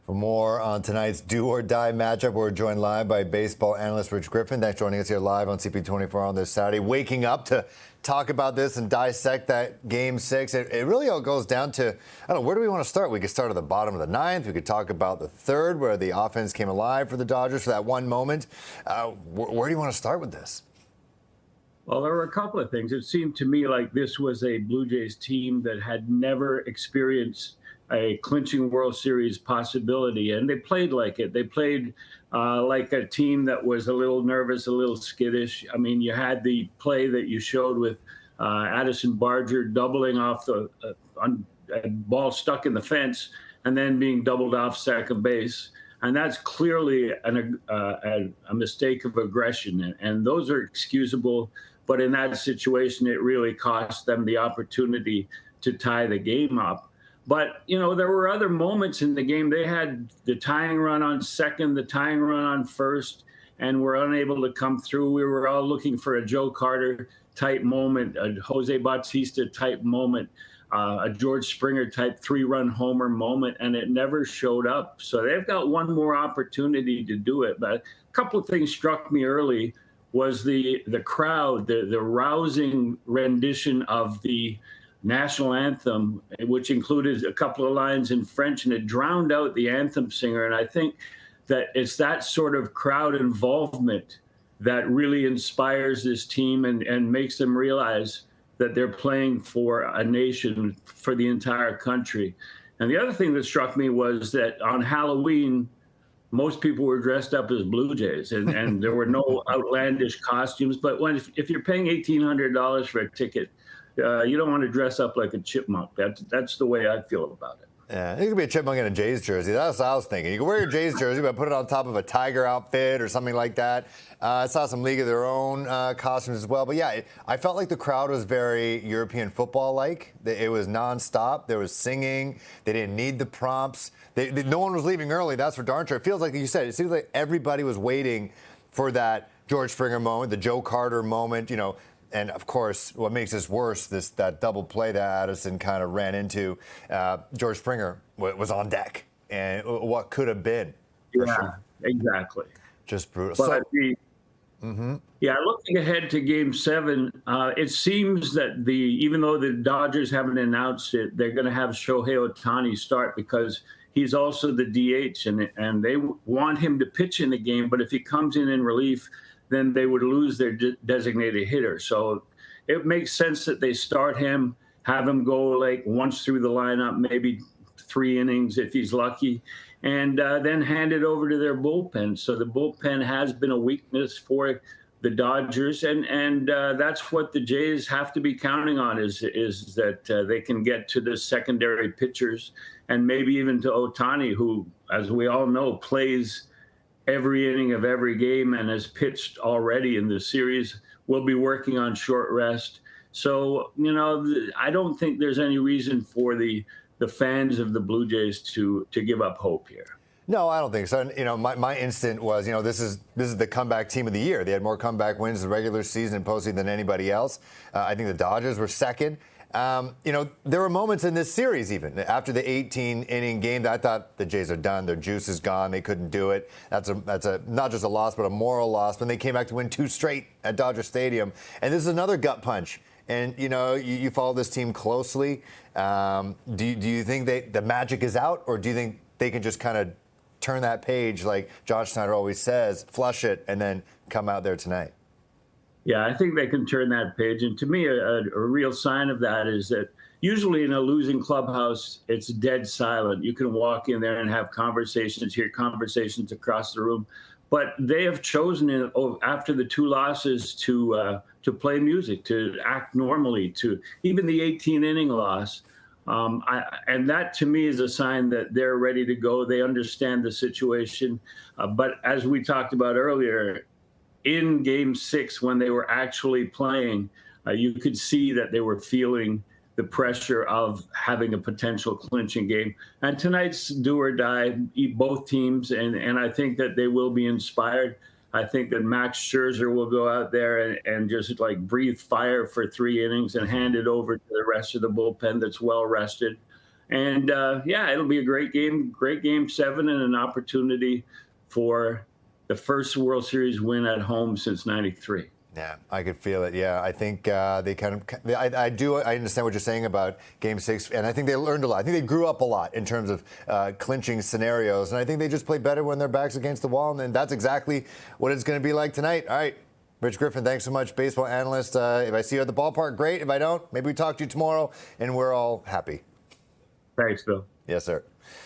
For more on tonight's do or die matchup, we're joined live by baseball analyst Rich Griffin. Thanks for joining us here live on CP24 on this Saturday. Waking up to talk about this and dissect that Game 6. It really all goes down to, I don't know, where do we want to start? We could start at the bottom of the ninth. We could talk about the third, where the offense came alive for the Dodgers for that one moment. Where do you want to start with this? Well, there were a couple of things. It seemed to me like this was a Blue Jays team that had never experienced a clinching World Series possibility, and they played like it. They played like a team that was a little nervous, a little skittish. I mean, you had the play that you showed with Addison Barger doubling off the ball stuck in the fence and then being doubled off second base. And that's clearly a mistake of aggression, and those are excusable. But in that situation, it really cost them the opportunity to tie the game up. But, you know, there were other moments in the game. They had the tying run on second, the tying run on first, and were unable to come through. We were all looking for a Joe Carter type moment, a Jose Bautista type moment, a George Springer type 3-run homer moment, and it never showed up. So they've got one more opportunity to do it. But a couple of things struck me early was the crowd, the rousing rendition of the national anthem, which included a couple of lines in French, and it drowned out the anthem singer. And I think that it's that sort of crowd involvement that really inspires this team and makes them realize that they're playing for a nation, for the entire country. And the other thing that struck me was that on Halloween, most people were dressed up as Blue Jays, and there were no outlandish costumes. But if you're paying $1,800 for a ticket, you don't want to dress up like a chipmunk. That's the way I feel about it. Yeah, you could be a chipmunk in a Jays jersey. That's what I was thinking. You can wear your Jays jersey, but put it on top of a Tiger outfit or something like that. I saw some League of Their Own costumes as well. But yeah, I felt like the crowd was very European football-like. It was nonstop. There was singing. They didn't need the prompts. No one was leaving early. That's for darn sure. It feels like you said. It seems like everybody was waiting for that George Springer moment, the Joe Carter moment. You know. And, of course, what makes this worse, that double play that Addison kind of ran into, George Springer was on deck. And what could have been. Sure. Exactly. Just brutal. But yeah, looking ahead to Game 7, it seems that even though the Dodgers haven't announced it, they're going to have Shohei Ohtani start because he's also the DH, and they want him to pitch in the game. But if he comes in relief, then they would lose their designated hitter. So it makes sense that they start him, have him go like once through the lineup, maybe 3 innings if he's lucky, and then hand it over to their bullpen. So the bullpen has been a weakness for the Dodgers, and that's what the Jays have to be counting on is that they can get to the secondary pitchers and maybe even to Ohtani, who, as we all know, plays every inning of every game and has pitched already in the series. Will be working on short rest. So, you know, I don't think there's any reason for the fans of the Blue Jays to give up hope here. No, I don't think so. You know, my instinct was, you know, this is the comeback team of the year. They had more comeback wins in the regular season and postseason than anybody else. I think the Dodgers were second. You know, there were moments in this series, even after the 18-inning game, that I thought the Jays are done. Their juice is gone. They couldn't do it. That's a not just a loss, but a moral loss. When they came back to win 2 straight at Dodger Stadium, and this is another gut punch. And you know, you follow this team closely. Do you think the magic is out, or do you think they can just kind of turn that page, like Josh Snyder always says, flush it, and then come out there tonight? Yeah, I think they can turn that page. And to me, a real sign of that is that usually in a losing clubhouse, it's dead silent. You can walk in there and have conversations, hear conversations across the room. But they have chosen after the 2 losses to play music, to act normally, to even the 18-inning loss. And that, to me, is a sign that they're ready to go. They understand the situation. But as we talked about earlier, in Game 6, when they were actually playing, you could see that they were feeling the pressure of having a potential clinching game. And tonight's do or die, both teams, and I think that they will be inspired. I think that Max Scherzer will go out there and just like breathe fire for 3 innings and hand it over to the rest of the bullpen that's well rested. And yeah, it'll be a great game 7, and an opportunity for the first World Series win at home since '93. Yeah, I could feel it. Yeah, I think they kind of. I understand what you're saying about Game 6, and I think they learned a lot. I think they grew up a lot in terms of clinching scenarios, and I think they just play better when their backs against the wall, and that's exactly what it's going to be like tonight. All right, Rich Griffin, thanks so much, baseball analyst. If I see you at the ballpark, great. If I don't, maybe we talk to you tomorrow, and we're all happy. Thanks, Bill. Yes, sir.